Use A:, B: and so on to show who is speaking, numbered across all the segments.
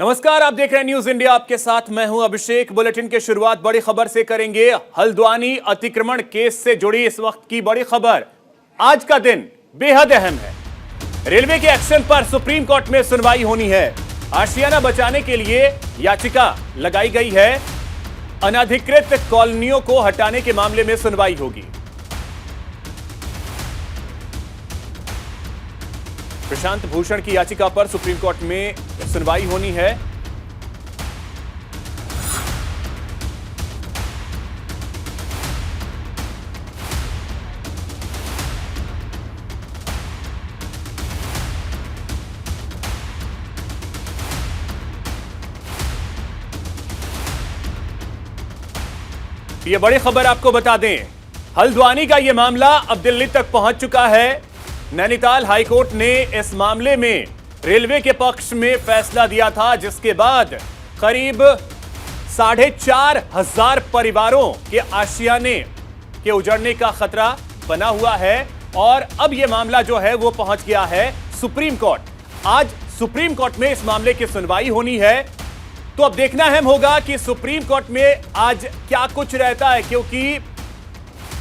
A: नमस्कार, आप देख रहे हैं न्यूज इंडिया। आपके साथ मैं हूं अभिषेक। बुलेटिन की शुरुआत बड़ी खबर से करेंगे। हल्द्वानी अतिक्रमण केस से जुड़ी इस वक्त की बड़ी खबर। आज का दिन बेहद अहम है। रेलवे के एक्शन पर सुप्रीम कोर्ट में सुनवाई होनी है। आशियाना बचाने के लिए याचिका लगाई गई है। अनधिकृत कॉलोनियों को हटाने के मामले में सुनवाई होगी। प्रशांत भूषण की याचिका पर सुप्रीम कोर्ट में सुनवाई होनी है। ये बड़ी खबर आपको बता दें, हल्द्वानी का यह मामला अब दिल्ली तक पहुंच चुका है। नैनीताल हाईकोर्ट ने इस मामले में रेलवे के पक्ष में फैसला दिया था, जिसके बाद करीब 4,500 परिवारों के आशियाने के उजड़ने का खतरा बना हुआ है। और अब यह मामला जो है वो पहुंच गया है सुप्रीम कोर्ट। आज सुप्रीम कोर्ट में इस मामले की सुनवाई होनी है। तो अब देखना अहम होगा कि सुप्रीम कोर्ट में आज क्या कुछ रहता है, क्योंकि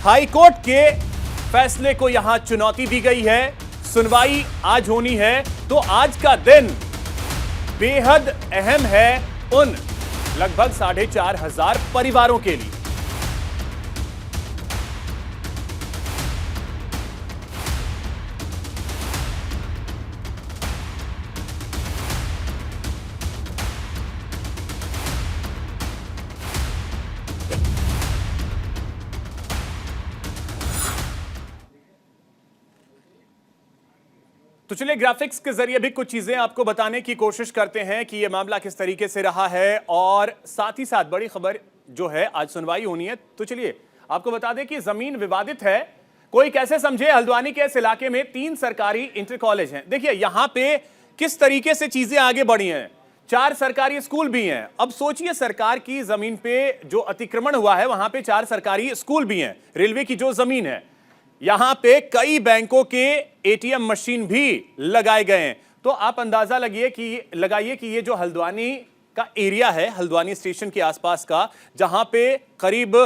A: हाई कोर्ट के फैसले को यहां चुनौती दी गई है। सुनवाई आज होनी है, तो आज का दिन बेहद अहम है उन लगभग 4,500 परिवारों के लिए। तो चलिए ग्राफिक्स के जरिए भी कुछ चीजें आपको बताने की कोशिश करते हैं कि यह मामला किस तरीके से रहा है, और साथ ही साथ बड़ी खबर जो है आज सुनवाई होनी है। तो चलिए आपको बता दें कि जमीन विवादित है। कोई कैसे समझे, हल्द्वानी के इस इलाके में 3 सरकारी इंटर कॉलेज हैं। देखिए यहां पे किस तरीके से चीजें आगे बढ़ी हैं। 4 सरकारी स्कूल भी हैं। अब सोचिए, सरकार की जमीन पे जो अतिक्रमण हुआ है वहां पे 4 सरकारी स्कूल भी हैं। रेलवे की जो जमीन है, यहां पे कई बैंकों के एटीएम मशीन भी लगाए गए हैं। तो आप अंदाजा लगाइए कि ये जो हल्द्वानी का एरिया है, हल्द्वानी स्टेशन के आसपास का, जहां पे करीब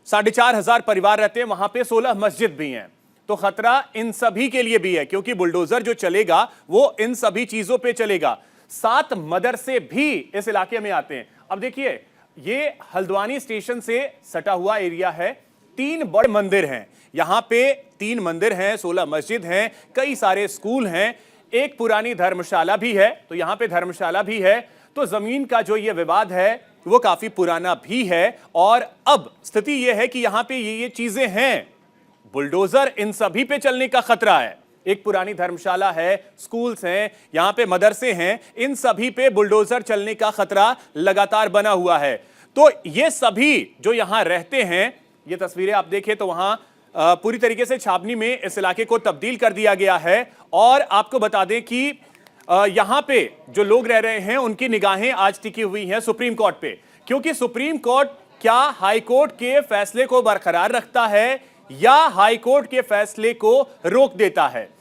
A: 4,500 परिवार रहते हैं, वहां पे 16 मस्जिद भी हैं। तो खतरा इन सभी के लिए भी है, क्योंकि बुलडोजर जो चलेगा वो इन सभी चीजों पे चलेगा। 7 मदरसे भी इस इलाके में आते हैं। अब देखिए, ये हल्द्वानी स्टेशन से सटा हुआ एरिया है। 3 बड़े मंदिर हैं यहां पे, 3 मंदिर हैं, 16 मस्जिद हैं, कई सारे स्कूल हैं, एक पुरानी धर्मशाला भी है। तो यहां पे धर्मशाला भी है। तो जमीन का जो ये विवाद है वो काफी पुराना भी है। और अब स्थिति ये है कि यहां पे ये चीजें हैं, बुलडोजर इन सभी पे चलने का खतरा है। एक पुरानी धर्मशाला है, स्कूल्स हैं, यहां पे मदरसे हैं, इन सभी पे बुलडोजर चलने का खतरा लगातार बना हुआ है। तो ये सभी जो यहां रहते हैं, ये तस्वीरें आप देखें तो वहां पूरी तरीके से छावनी में इस इलाके को तब्दील कर दिया गया है। और आपको बता दें कि यहां पे जो लोग रह रहे हैं उनकी निगाहें आज टिकी हुई हैं सुप्रीम कोर्ट पे, क्योंकि सुप्रीम कोर्ट क्या हाई कोर्ट के फैसले को बरकरार रखता है या हाई कोर्ट के फैसले को रोक देता है।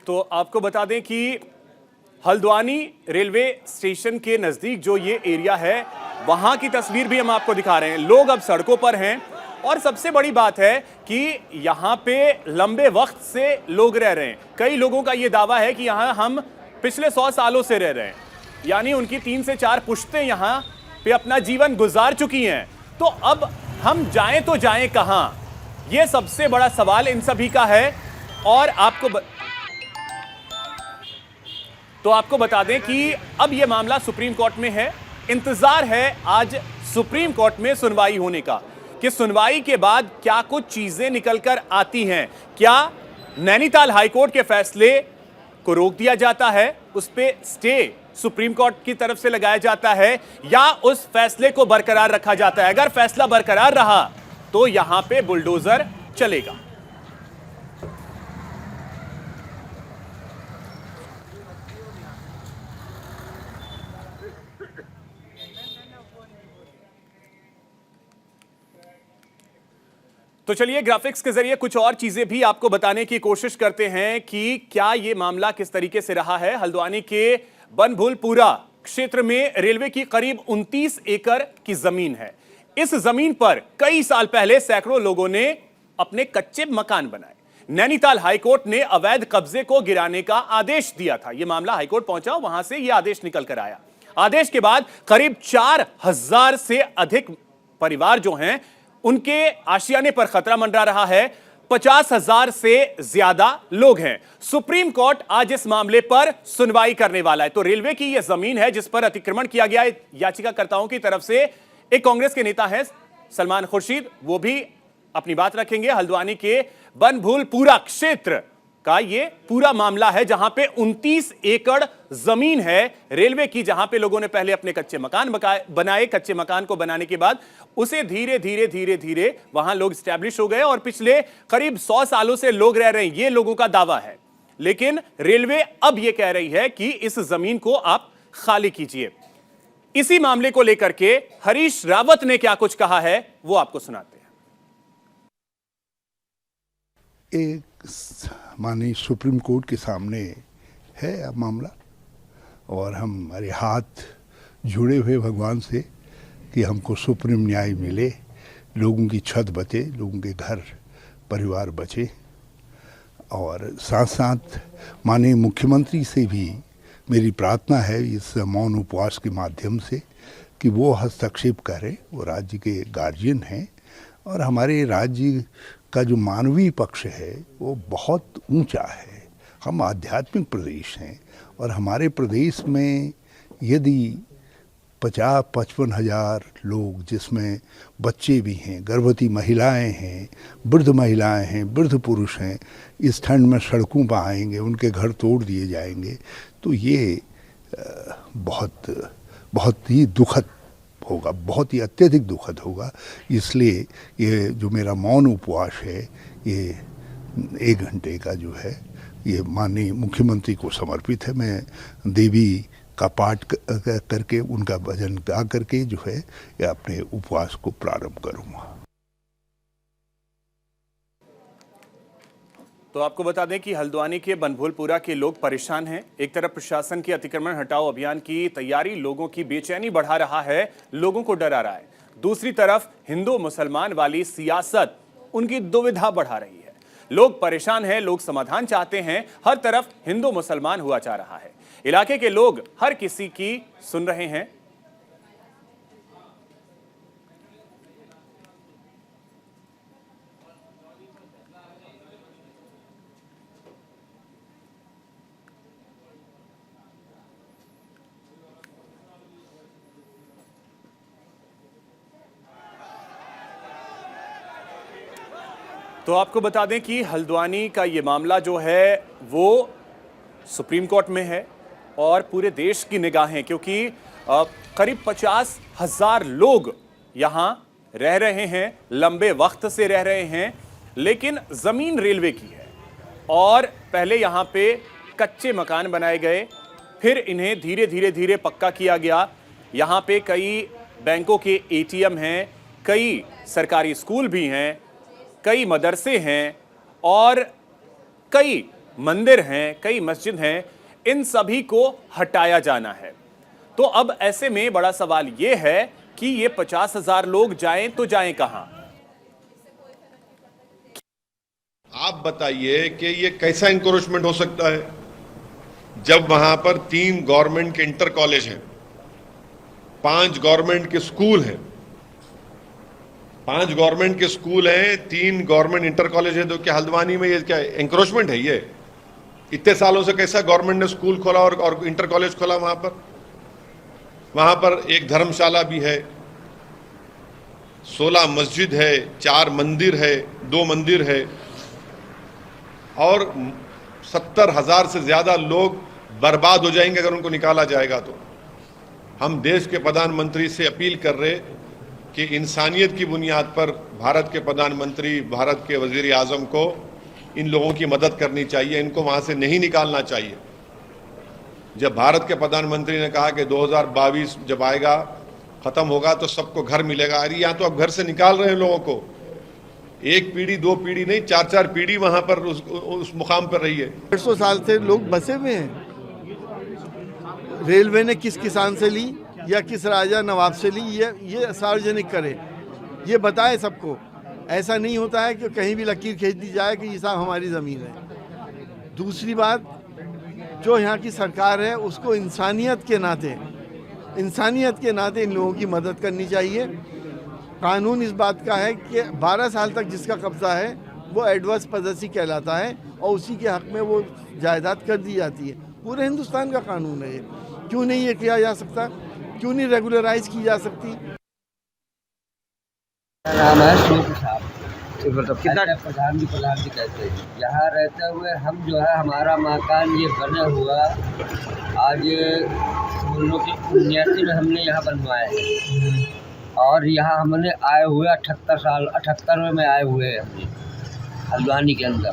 A: तो आपको बता दें कि हल्द्वानी रेलवे स्टेशन के नजदीक जो ये एरिया है, वहां की तस्वीर भी हम आपको दिखा रहे हैं। लोग अब सड़कों पर हैं। और सबसे बड़ी बात है कि यहां पे लंबे वक्त से लोग रह रहे हैं। कई लोगों का यह दावा है कि यहां हम पिछले 100 सालों से रह रहे हैं, यानी उनकी 3 से 4 पुश्तें यहां पे अपना जीवन गुजार चुकी हैं। तो अब हम जाएं तो जाएं कहां, यह सबसे बड़ा सवाल इन सभी का है। और आपको तो आपको बता दें कि अब यह मामला सुप्रीम कोर्ट में है। इंतजार है आज सुप्रीम कोर्ट में सुनवाई होने का कि सुनवाई के बाद क्या कुछ चीजें निकलकर आती हैं। क्या नैनीताल हाईकोर्ट के फैसले को रोक दिया जाता है, उस पे स्टे सुप्रीम कोर्ट की तरफ से लगाया जाता है, या उस फैसले को बरकरार रखा जाता है। अगर फैसला बरकरार रहा तो यहां पे बुलडोजर चलेगा। तो चलिए ग्राफिक्स के जरिए कुछ और चीजें भी आपको बताने की कोशिश करते हैं कि क्या यह मामला किस तरीके से रहा है। हल्द्वानी के बनभूलपुरा क्षेत्र में रेलवे की करीब 29 एकड़ की जमीन है। इस जमीन पर कई साल पहले सैकड़ों लोगों ने अपने कच्चे मकान बनाए। नैनीताल हाईकोर्ट ने अवैध कब्जे को गिराने का आदेश दिया था। यह मामला हाईकोर्ट पहुंचा, वहां से यह आदेश निकल कर आया। आदेश के बाद करीब 4000 से अधिक परिवार जो हैं उनके आशियाने पर खतरा मंडरा रहा है। 50,000 से ज्यादा लोग हैं। सुप्रीम कोर्ट आज इस मामले पर सुनवाई करने वाला है। तो रेलवे की यह जमीन है जिस पर अतिक्रमण किया गया है। याचिकाकर्ताओं की तरफ से एक कांग्रेस के नेता हैं सलमान खुर्शीद, वो भी अपनी बात रखेंगे। हल्द्वानी के बनभूलपुरा क्षेत्र का ये पूरा मामला है जहां पे 29 एकड़ जमीन है रेलवे की, जहां पे लोगों ने पहले अपने कच्चे मकान बनाए। कच्चे मकान को बनाने के बाद उसे धीरे धीरे वहां लोग स्टैब्लिश हो गए और पिछले करीब 100 सालों से लोग रह रहे हैं, ये लोगों का दावा है। लेकिन रेलवे अब यह कह रही है कि इस जमीन को आप खाली कीजिए। इसी मामले को लेकर के हरीश रावत ने क्या कुछ कहा है वो आपको सुनाते हैं।
B: एक माननीय सुप्रीम कोर्ट के सामने है अब मामला, और हमारे हाथ जुड़े हुए भगवान से कि हमको सुप्रीम न्याय मिले, लोगों की छत बचे, लोगों के घर परिवार बचे। और साथ साथ माननीय मुख्यमंत्री से भी मेरी प्रार्थना है इस मौन उपवास के माध्यम से कि वो हस्तक्षेप करें। वो राज्य के गार्जियन हैं और हमारे राज्य का जो मानवीय पक्ष है वो बहुत ऊंचा है। हम आध्यात्मिक प्रदेश हैं और हमारे प्रदेश में यदि 50-55 हजार लोग, जिसमें बच्चे भी हैं, गर्भवती महिलाएं हैं, वृद्ध महिलाएं हैं, वृद्ध पुरुष हैं, इस ठंड में सड़कों पर आएंगे, उनके घर तोड़ दिए जाएंगे, तो ये बहुत ही दुखद होगा, बहुत ही अत्यधिक दुखद होगा। इसलिए ये जो मेरा मौन उपवास है ये 1 घंटे का जो है ये माननीय मुख्यमंत्री को समर्पित है। मैं देवी का पाठ करके, उनका भजन गा करके जो है ये अपने उपवास को प्रारंभ करूँगा।
A: तो आपको बता दें कि हल्द्वानी के बनभूलपुरा के लोग परेशान हैं। एक तरफ प्रशासन की अतिक्रमण हटाओ अभियान की तैयारी लोगों की बेचैनी बढ़ा रहा है, लोगों को डरा रहा है। दूसरी तरफ हिंदू मुसलमान वाली सियासत उनकी दुविधा बढ़ा रही है। लोग परेशान हैं, लोग समाधान चाहते हैं। हर तरफ हिंदू मुसलमान हुआ जा रहा है। इलाके के लोग हर किसी की सुन रहे हैं। तो आपको बता दें कि हल्द्वानी का ये मामला जो है वो सुप्रीम कोर्ट में है और पूरे देश की निगाहें, क्योंकि करीब 50,000 लोग यहाँ रह रहे हैं, लंबे वक्त से रह रहे हैं, लेकिन ज़मीन रेलवे की है। और पहले यहाँ पे कच्चे मकान बनाए गए, फिर इन्हें धीरे धीरे पक्का किया गया। यहाँ पे कई बैंकों के ATM हैं, कई सरकारी स्कूल भी हैं, कई मदरसे हैं और कई मंदिर हैं, कई मस्जिद हैं। इन सभी को हटाया जाना है। तो अब ऐसे में बड़ा सवाल यह है कि ये 50,000 लोग जाएं तो जाएं कहां?
C: आप बताइए कि ये कैसा इंक्रोचमेंट हो सकता है जब वहां पर 3 गवर्नमेंट के इंटर कॉलेज हैं, 5 गवर्नमेंट के स्कूल हैं, 5 गवर्नमेंट के स्कूल हैं, 3 गवर्नमेंट इंटर कॉलेज हैं। तो क्या हल्द्वानी में ये क्या इंक्रोचमेंट है? ये इतने सालों से कैसा गवर्नमेंट ने स्कूल खोला और इंटर कॉलेज खोला वहां पर एक धर्मशाला भी है, 16 मस्जिद है, 4 मंदिर है, 2 मंदिर है और 70,000 से ज्यादा लोग बर्बाद हो जाएंगे अगर उनको निकाला जाएगा। तो हम देश के प्रधानमंत्री से अपील कर रहे कि इंसानियत की बुनियाद पर भारत के प्रधानमंत्री, भारत के वजीर आजम को इन लोगों की मदद करनी चाहिए, इनको वहां से नहीं निकालना चाहिए। जब भारत के प्रधानमंत्री ने कहा कि 2022 जब आएगा, खत्म होगा तो सबको घर मिलेगा, अरे यहाँ तो अब घर से निकाल रहे हैं लोगों को। 1 पीढ़ी 2 पीढ़ी नहीं, 4-4 पीढ़ी वहां पर उस मुकाम पर रही है।
D: 150 साल से लोग बसे हुए हैं। रेलवे ने किस किसान से ली या किस राजा नवाब से ली, ये सार्वजनिक करे, ये बताए सबको। ऐसा नहीं होता है कि कहीं भी लकीर खींच दी जाए कि ये साहब हमारी ज़मीन है। दूसरी बात, जो यहाँ की सरकार है उसको इंसानियत के नाते इन लोगों की मदद करनी चाहिए। कानून इस बात का है कि 12 साल तक जिसका कब्जा है वो एडवर्स पॉसेसी कहलाता है और उसी के हक में वो जायदाद कर दी जाती है। पूरे हिंदुस्तान का कानून है ये। क्यों नहीं ये किया जा सकता? क्यों नहीं रेगुलराइज की जा सकती?
E: नाम है शेख साहब, कितना प्रधान जी कहते हैं। यहाँ रहते हुए हम जो है हमारा मकान ये बने हुआ आज उन लोग की पुण्यति में हमने यहाँ बनवाए हैं और यहाँ हमने आए हुए 78 में आए हुए हैं हमने हल्द्वानी के अंदर।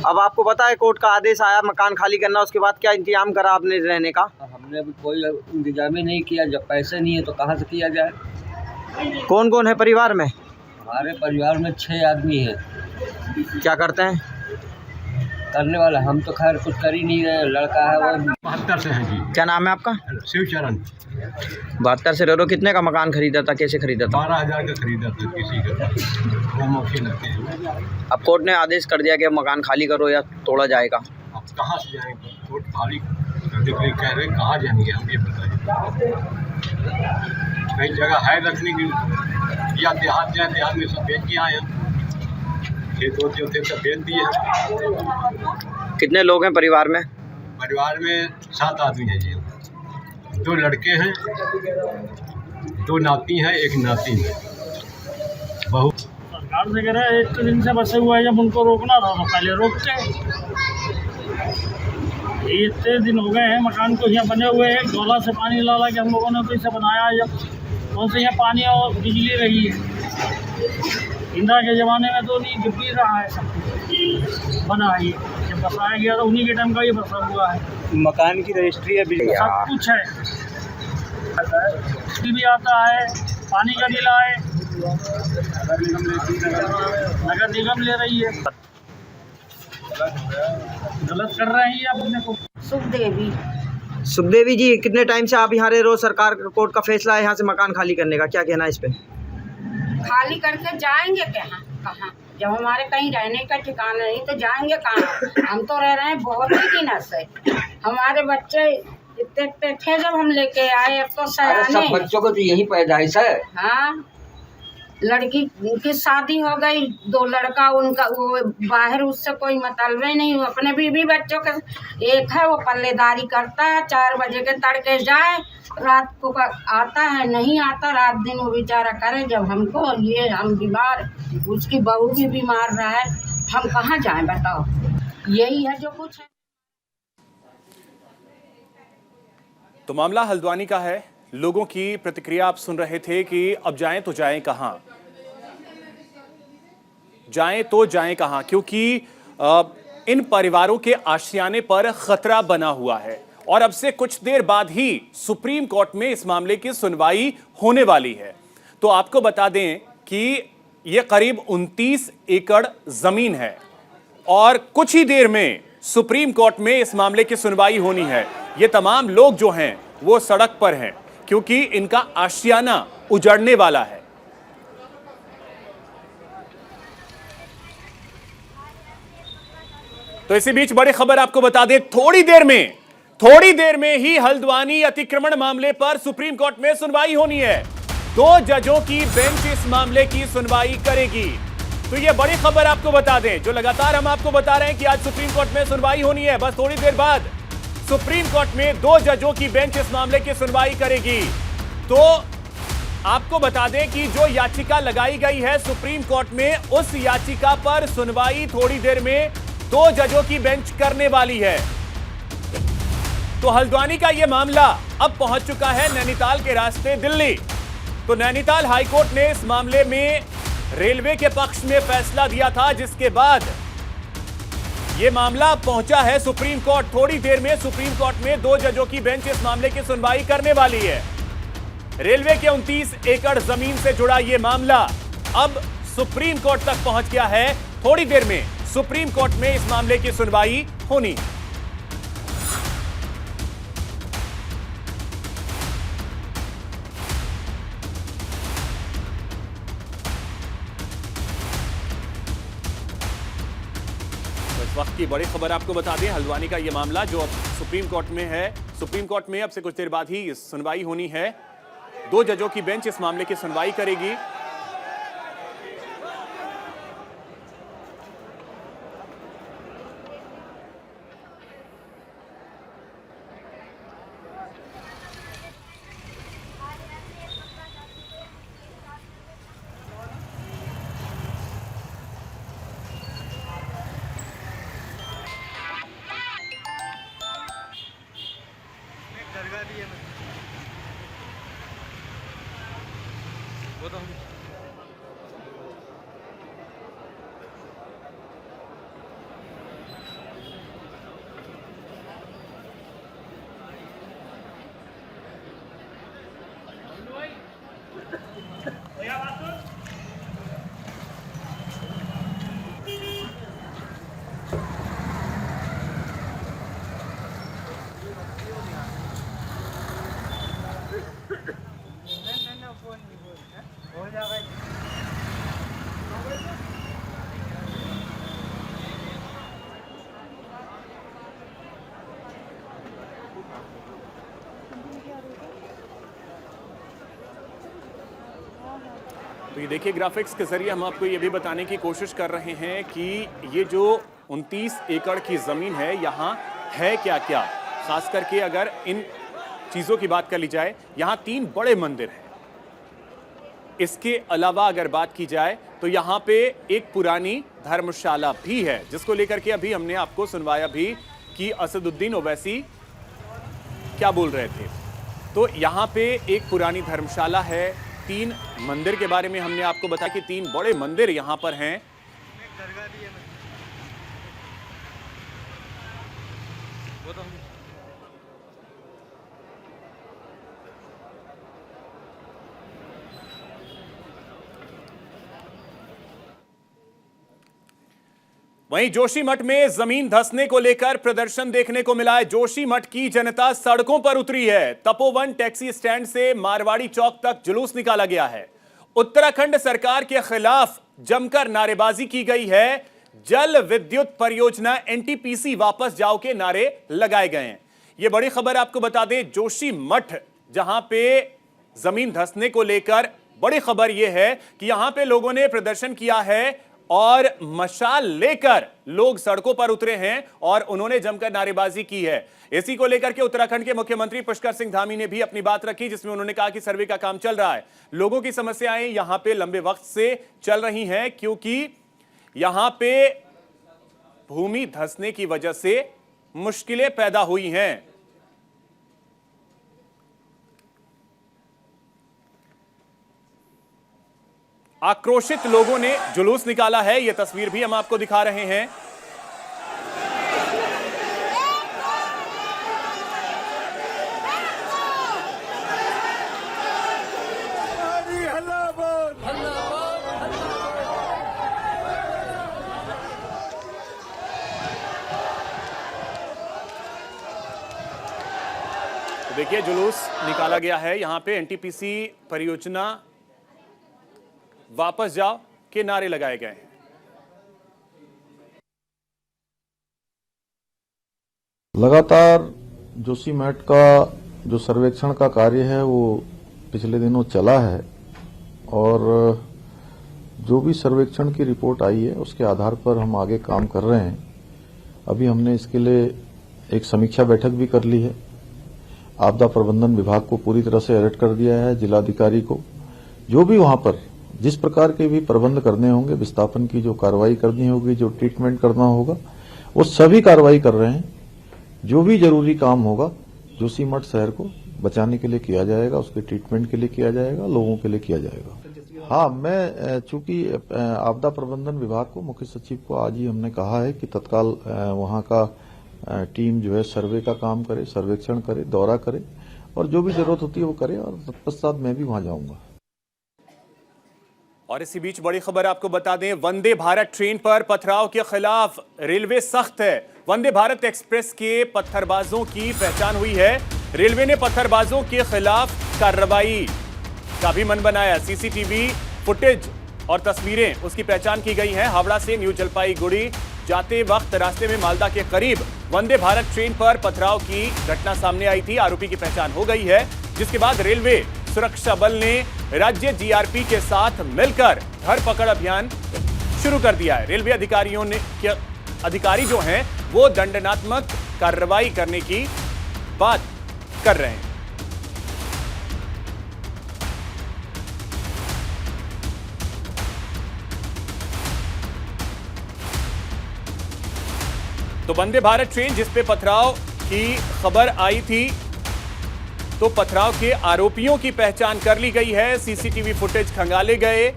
F: अब आपको पता है कोर्ट का आदेश आया मकान खाली करना, उसके बाद क्या इंतजाम करा आपने रहने का?
E: हमने अभी कोई इंतजाम ही नहीं किया, जब पैसे नहीं है तो कहाँ से किया जाए।
F: कौन कौन है परिवार में?
E: हमारे परिवार में 6 आदमी हैं।
F: क्या करते हैं?
E: करने वाला हम तो खैर कुछ कर ही नहीं रहे, लड़का है वो
G: 72 से हैं जी।
F: क्या नाम है आपका?
G: शिवचरण।
F: 72 से रह रहे हो। कितने का मकान खरीदा था, कैसे खरीदा था?
G: 12,000 का खरीदा था किसी का, वो मौके लगते हैं।
F: अब कोर्ट ने आदेश कर दिया कि मकान खाली करो या तोड़ा जाएगा।
G: अब कहाँ से जाएंगे? कोर्ट खाली करने के लिए कह रहे, कहाँ जाएंगे हम ये बताइए। कई जगह है रखने की, या देहात जाए, देहात में सब बेच के आए हैं, खेत जो थे सब बेच दिए।
F: कितने लोग हैं परिवार में?
G: परिवार में 7 आदमी हैं जी। 2 लड़के हैं, 2 नाती हैं, 1 नाती है। बहुत
H: सरकार से कह रहा है 1 दिन से बसे हुए हैं, जब उनको रोकना था तो पहले रोकते। ये इतने दिन हो गए हैं मकान को यहाँ बने हुए हैं, डोला से पानी ला के हम लोगों ने तो इसे बनाया है। जब कौन से यहाँ पानी और बिजली रही है, इंदिरा के ज़माने में तो नहीं, गिर भी रहा है सब कुछ बना है। जब बसाया गया तो उन्हीं के टाइम का ये बसा हुआ है।
F: मकान की रजिस्ट्री है,
H: सब कुछ है, बिजली भी आता है, पानी का बिल है, नगर निगम ले रही है। गलत कर रहे हैं ये अपने को।
F: सुखदेवी जी, कितने टाइम से आप यहाँ रह रहे हो? सरकार कोर्ट का फैसला है यहाँ से मकान खाली करने का, क्या कहना है इस पे?
I: खाली करके जाएंगे कहाँ? जब हमारे कहीं रहने का ठिकाना नहीं तो जाएंगे कहाँ? हम तो रह रहे हैं बहुत ही दिनों से। हमारे बच्चे इतने थे जब हम लेके आए, अब तो सयाने।
E: सब बच्चों को तो यही पैदाइश है।
I: हाँ, लड़की की शादी हो गई, 2 लड़का उनका, वो बाहर, उससे कोई मतलब ही नहीं। अपने बीवी बच्चों के एक है, वो पल्लेदारी करता है, 4 बजे के तड़के जाए, रात को आता है, नहीं आता, रात दिन वो बेचारा करे। जब हमको ये हम बीमार, उसकी बहू भी बीमार रहा है, हम कहाँ जाएं बताओ? यही है जो कुछ है।
A: तो मामला हल्द्वानी का है। लोगों की प्रतिक्रिया आप सुन रहे थे कि अब जाएं तो जाएं कहां, जाएं तो जाएं कहां, क्योंकि इन परिवारों के आशियाने पर खतरा बना हुआ है और अब से कुछ देर बाद ही सुप्रीम कोर्ट में इस मामले की सुनवाई होने वाली है। तो आपको बता दें कि यह करीब 29 एकड़ जमीन है और कुछ ही देर में सुप्रीम कोर्ट में इस मामले की सुनवाई होनी है। ये तमाम लोग जो हैं वो सड़क पर हैं क्योंकि इनका आशियाना उजड़ने वाला है। तो इसी बीच बड़ी खबर आपको बता दें, थोड़ी देर में ही हल्द्वानी अतिक्रमण मामले पर सुप्रीम कोर्ट में सुनवाई होनी है। 2 जजों की बेंच इस मामले की सुनवाई करेगी। तो ये बड़ी खबर आपको बता दें, जो लगातार हम आपको बता रहे हैं कि आज सुप्रीम कोर्ट में सुनवाई होनी है। बस थोड़ी देर बाद सुप्रीम कोर्ट में 2 जजों की बेंच इस मामले की सुनवाई करेगी। तो आपको बता दें कि जो याचिका लगाई गई है सुप्रीम कोर्ट में, उस याचिका पर सुनवाई थोड़ी देर में 2 जजों की बेंच करने वाली है। तो हल्द्वानी का यह मामला अब पहुंच चुका है नैनीताल के रास्ते दिल्ली। तो नैनीताल हाईकोर्ट ने इस मामले में रेलवे के पक्ष में फैसला दिया था, जिसके बाद यह मामला पहुंचा है सुप्रीम कोर्ट। थोड़ी देर में सुप्रीम कोर्ट में 2 जजों की बेंच इस मामले की सुनवाई करने वाली है। रेलवे के 29 एकड़ जमीन से जुड़ा यह मामला अब सुप्रीम कोर्ट तक पहुंच गया है। थोड़ी देर में सुप्रीम कोर्ट में इस मामले की सुनवाई होनी। इस वक्त की बड़ी खबर आपको बता दें, हल्द्वानी का यह मामला जो अब सुप्रीम कोर्ट में है, सुप्रीम कोर्ट में अब से कुछ देर बाद ही सुनवाई होनी है। 2 जजों की बेंच इस मामले की सुनवाई करेगी। तो ये देखिए, ग्राफिक्स के जरिए हम आपको ये भी बताने की कोशिश कर रहे हैं कि ये जो 29 एकड़ की जमीन है, यहाँ है क्या क्या। खास करके अगर इन चीजों की बात कर ली जाए, यहाँ 3 बड़े मंदिर हैं। इसके अलावा अगर बात की जाए तो यहाँ पे एक पुरानी धर्मशाला भी है, जिसको लेकर के अभी हमने आपको सुनवाया भी कि असदुद्दीन ओवैसी क्या बोल रहे थे। तो यहाँ पे एक पुरानी धर्मशाला है। 3 मंदिर के बारे में हमने आपको बताया कि 3 बड़े मंदिर यहाँ पर हैं। वहीं जोशीमठ में जमीन धंसने को लेकर प्रदर्शन देखने को मिला है। जोशीमठ की जनता सड़कों पर उतरी है। तपोवन टैक्सी स्टैंड से मारवाड़ी चौक तक जुलूस निकाला गया है। उत्तराखंड सरकार के खिलाफ जमकर नारेबाजी की गई है। जल विद्युत परियोजना एनटीपीसी वापस जाओ के नारे लगाए गए हैं। यह बड़ी खबर आपको बता दें, जोशीमठ जहां पे जमीन धंसने को लेकर बड़ी खबर यह है कि यहां पे लोगों ने प्रदर्शन किया है और मशाल लेकर लोग सड़कों पर उतरे हैं और उन्होंने जमकर नारेबाजी की है। इसी को लेकर के उत्तराखंड के मुख्यमंत्री पुष्कर सिंह धामी ने भी अपनी बात रखी, जिसमें उन्होंने कहा कि सर्वे का काम चल रहा है। लोगों की समस्याएं यहां पे लंबे वक्त से चल रही हैं, क्योंकि यहां पे भूमि धंसने की वजह से मुश्किलें पैदा हुई हैं। आक्रोशित लोगों ने जुलूस निकाला है। यह तस्वीर भी हम आपको दिखा रहे हैं। तो देखिए, जुलूस निकाला गया है। यहां पे एनटीपीसी परियोजना वापस जाओ के नारे लगाए गए हैं।
J: लगातार जोशीमठ का जो सर्वेक्षण का कार्य है वो पिछले दिनों चला है और जो भी सर्वेक्षण की रिपोर्ट आई है उसके आधार पर हम आगे काम कर रहे हैं। अभी हमने इसके लिए एक समीक्षा बैठक भी कर ली है। आपदा प्रबंधन विभाग को पूरी तरह से अलर्ट कर दिया है, जिलाधिकारी को। जो भी वहां पर जिस प्रकार के भी प्रबंध करने होंगे, विस्थापन की जो कार्रवाई करनी होगी, जो ट्रीटमेंट करना होगा, वो सभी कार्रवाई कर रहे हैं। जो भी जरूरी काम होगा जोशीमठ शहर को बचाने के लिए किया जाएगा, उसके ट्रीटमेंट के लिए किया जाएगा, लोगों के लिए किया जाएगा। हाँ, मैं चूंकि आपदा प्रबंधन विभाग को, मुख्य सचिव को आज ही हमने कहा है कि तत्काल वहां का टीम जो है सर्वे का काम करे, सर्वेक्षण करे, दौरा करे और जो भी जरूरत होती है वो करे, और तत्पश्चात मैं भी वहां जाऊंगा।
A: और इसी बीच बड़ी खबर आपको बता दें, वंदे भारत ट्रेन पर पथराव के खिलाफ रेलवे सख्त है। वंदे भारत एक्सप्रेस के पत्थरबाजों की पहचान हुई है। रेलवे ने पत्थरबाजों के खिलाफ कार्रवाई का भी मन बनाया। सीसीटीवी फुटेज और तस्वीरें उसकी पहचान की गई हैं। हावड़ा से न्यू जलपाईगुड़ी जाते वक्त रास्ते में मालदा के करीब वंदे भारत ट्रेन पर पथराव की घटना सामने आई थी। आरोपी की पहचान हो गई है, जिसके बाद रेलवे सुरक्षा बल ने राज्य जीआरपी के साथ मिलकर धरपकड़ अभियान शुरू कर दिया है। रेलवे अधिकारी जो हैं वो दंडात्मक कार्रवाई करने की बात कर रहे हैं। तो वंदे भारत ट्रेन जिस पे पथराव की खबर आई थी, तो पथराव के आरोपियों की पहचान कर ली गई है। सीसीटीवी फुटेज खंगाले गए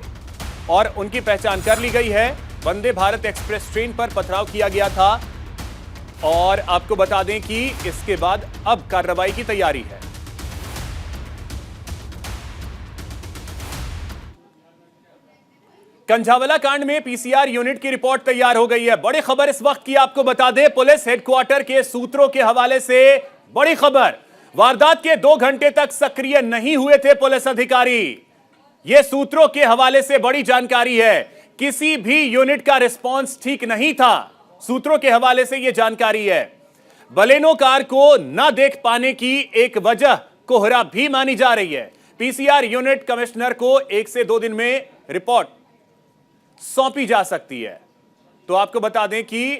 A: और उनकी पहचान कर ली गई है। वंदे भारत एक्सप्रेस ट्रेन पर पथराव किया गया था और आपको बता दें कि इसके बाद अब कार्रवाई की तैयारी है। कंझावला कांड में पीसीआर यूनिट की रिपोर्ट तैयार हो गई है। बड़ी खबर इस वक्त की आपको बता दें, पुलिस हेडक्वार्टर के सूत्रों के हवाले से बड़ी खबर। वारदात के 2 घंटे तक सक्रिय नहीं हुए थे पुलिस अधिकारी। यह सूत्रों के हवाले से बड़ी जानकारी है। किसी भी यूनिट का रिस्पांस ठीक नहीं था। सूत्रों के हवाले से यह जानकारी है। बलेनो कार को न देख पाने की एक वजह कोहरा भी मानी जा रही है। पीसीआर यूनिट कमिश्नर को 1 से 2 दिन में रिपोर्ट सौंपी जा सकती है। तो आपको बता दें कि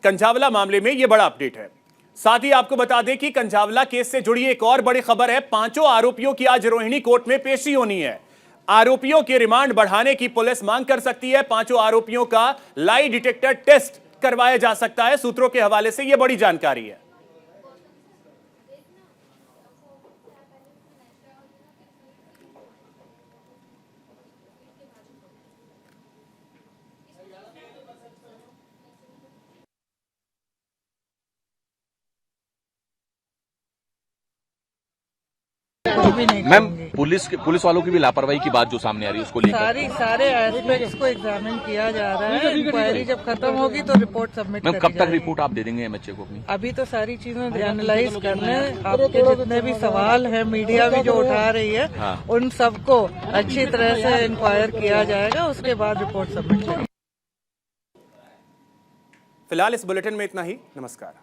A: कंझावला मामले में यह बड़ा अपडेट है। साथ ही आपको बता दें कि कंझावला केस से जुड़ी एक और बड़ी खबर है। 5 आरोपियों की आज रोहिणी कोर्ट में पेशी होनी है। आरोपियों के रिमांड बढ़ाने की पुलिस मांग कर सकती है। 5 आरोपियों का लाई डिटेक्टर टेस्ट करवाया जा सकता है। सूत्रों के हवाले से यह बड़ी जानकारी है।
K: मैम, पुलिस वालों की भी लापरवाही की बात जो सामने आ रही है उसको लेकर
L: सारे एस्पेक्ट्स को एग्जामिन किया जा रहा है। इंक्वायरी जब खत्म होगी तो रिपोर्ट सबमिट
K: मैम, कब तक रिपोर्ट आप दे देंगे एमएचए को अपनी?
L: अभी तो सारी चीजें एनालाइज करने, आपके जितने भी सवाल है, मीडिया भी जो उठा रही है, हाँ, उन सबको अच्छी तरह से इंक्वायर किया जाएगा, उसके बाद रिपोर्ट सबमिट करेंगे।
A: फिलहाल इस बुलेटिन में इतना ही। नमस्कार।